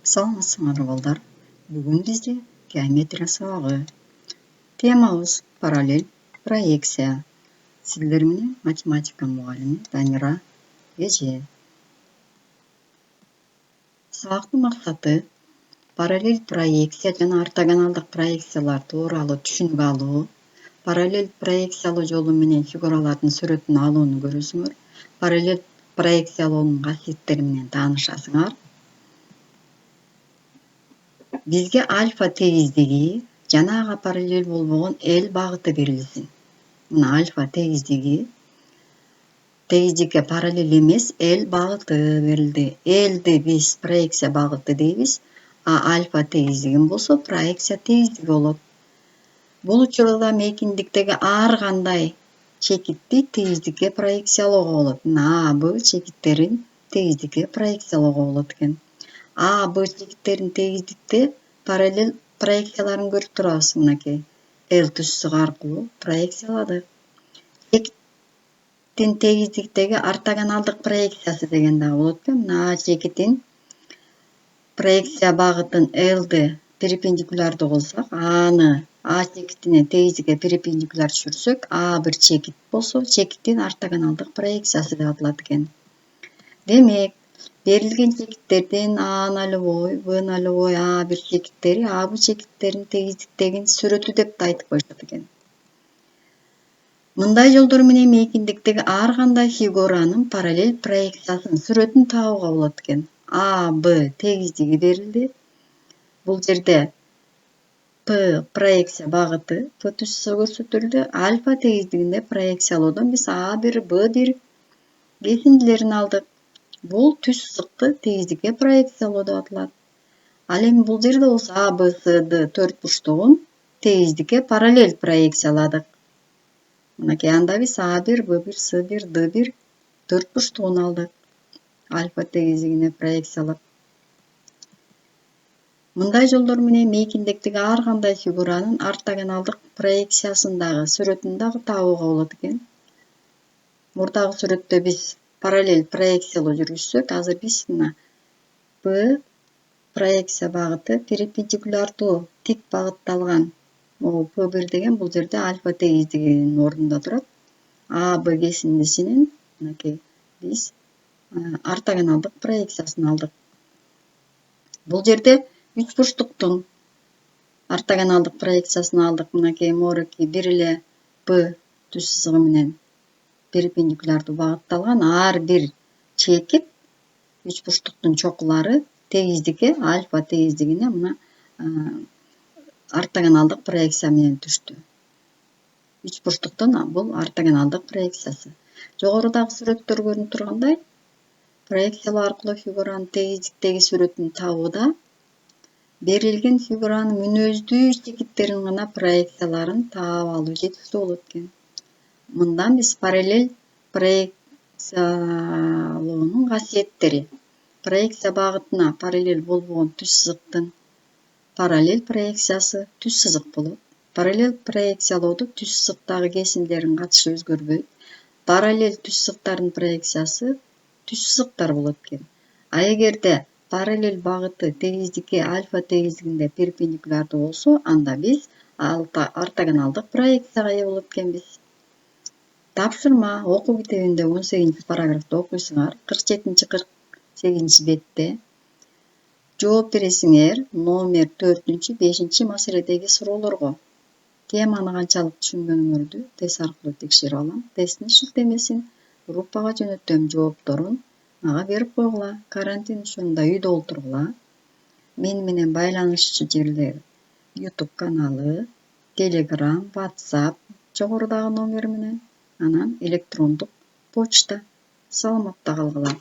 Саламатсыңар балдар. Бүгүн бизде геометрия сабагы. Темабыз параллель проекция. Сиздер менен математика мугалими Данира эже. Сабактын максаты параллель проекция жана ортогоналдык проекциялар тууралуу түшүнүк алуу. Параллель проекциялоо жолу менен фигуралардын сүрөтүн алууну көрөсүңөр. Параллель проекциялоонун касиеттери менен таанышасыңар. Бизге альфа тегиздиги жана ага параллель болбогон L багыты берилсин. Мына альфа тегиздикке параллель эмес L багыты берилди. L'ди биз проекция багыты дейбиз, а альфа тегиздигин болсо проекция тегиздиги болот. Бул учурда мейкиндиктеги ар кандай чекитти тегиздикке проекциялоого болот. А, Б чекиттерин тегиздикке проекциялоого болот экен. А, Б чекиттерин тегиздикте параллель проекцияларын көрүп турабыз. Мынакей L түзсүгү аркылуу проекцияладык. Чекиттин тегиздиктеги ортогоналдык проекциясы деген дагы болот экен. Мына А чекитин проекция багытын L'ди перпендикулярдуу кылсак, аны А чекитине тегиздикке перпендикуляр түшүрсөк, А бир чекит болсо, чекиттин ортогоналдык проекциясы деп аталат экен. Демек, берилген чекиттердин А нолевой, В нолевой, А бир чекиттери, А бул чекиттерин тегиздиктегин сүрөтү деп да айтып коюшат экен. Мындай жолдор менен мейкиндиктеги ар кандай фигуранын параллель проекциясынын сүрөтүн табууга болот экен. А, Б тегиздиги берилди. Бул жерде П проекция багыты, П түзсүгү көрсөтүлдү. Альфа тегиздигинде проекциялоодон биз А бир, Б бир кесиндилерин алдык. Бул түз сызыкты тегиздикке проекциялоо деп аталат. Ал эми бул жерде болсо А, Б, Сды төрт бурчтугун тегиздикке параллель проекцияладык. Мынакей анда биз А бир, Б бир, С бир, Д бир төрт бурчтугун алдык. Альфа тегиздигине проекциялап. Мындай жолдор менен мейкиндиктеги ар кандай фигуранын ортогоналдык проекциясындагы сүрөтүн дагы табууга болот экен. Мурдагы сүрөттө биз параллель проекциялоо жүргүзсөк, азыр биз мына П проекция багыты перпендикулярдуу тик багытталган. Могу П1 деген бул жерде альфа тегиздигинин ордунда турат. А, Б кесиндисинин мынакей биз ортогоналдык проекциясын алдык. Бул жерде үч бурчтуктун ортогоналдык проекциясын алдык. Мынакей моруки бир эле П түз сызыгы менен перпендикулярдуу багытталган ар бир чекит үч бурчтуктун чокулары тегиздикке альфа тегиздигине мына ортогоналдык проекция менен түштү. Үч бурчтуктун бул ортогоналдык проекциясы. Жогорудагы сүрөттөр көрүнүп тургандай, проекциялоо аркылуу фигуранын тегиздиктеги сүрөтүн табууда берилген фигуранын мүнөздүү чекиттерин гана проекцияларын таап алуу жетиштүү болот экен. Мындан биз параллель проекциялоонун касиеттери. Проекция багытына параллель болбогон түз сызыктын параллель проекциясы түз сызык болот. Параллель проекциялоодо түз сызыктагы кесиндилердин катышы өзгөрбөйт. Параллель түз сызыктардын проекциясы түз сызыктар болот экен. А эгерде параллель багыты тегиздикке альфа тегиздигинде перпендикулярдуу болсо, анда биз ортогоналдык проекцияга ээ болот экенбиз. Тапшырма окуу китебинде 18 параграфты окуйсуңар, 47-48 бетте. Жооп бересиңер номер 4-5 маселедеги суроолорго. Теманы канчалык түшүнгөнүңөрдү тест аркылуу текшерип алам. Тесттин шилтемесин группага жөнөтөм, жоопторун мага берип койгула. Карантин учурунда үйдө олтургула. Мени менен байланышчу жерлер YouTube каналы, Telegram, WhatsApp жогорудагы номер менен, анан электрондук почта. Саламатта калгыла.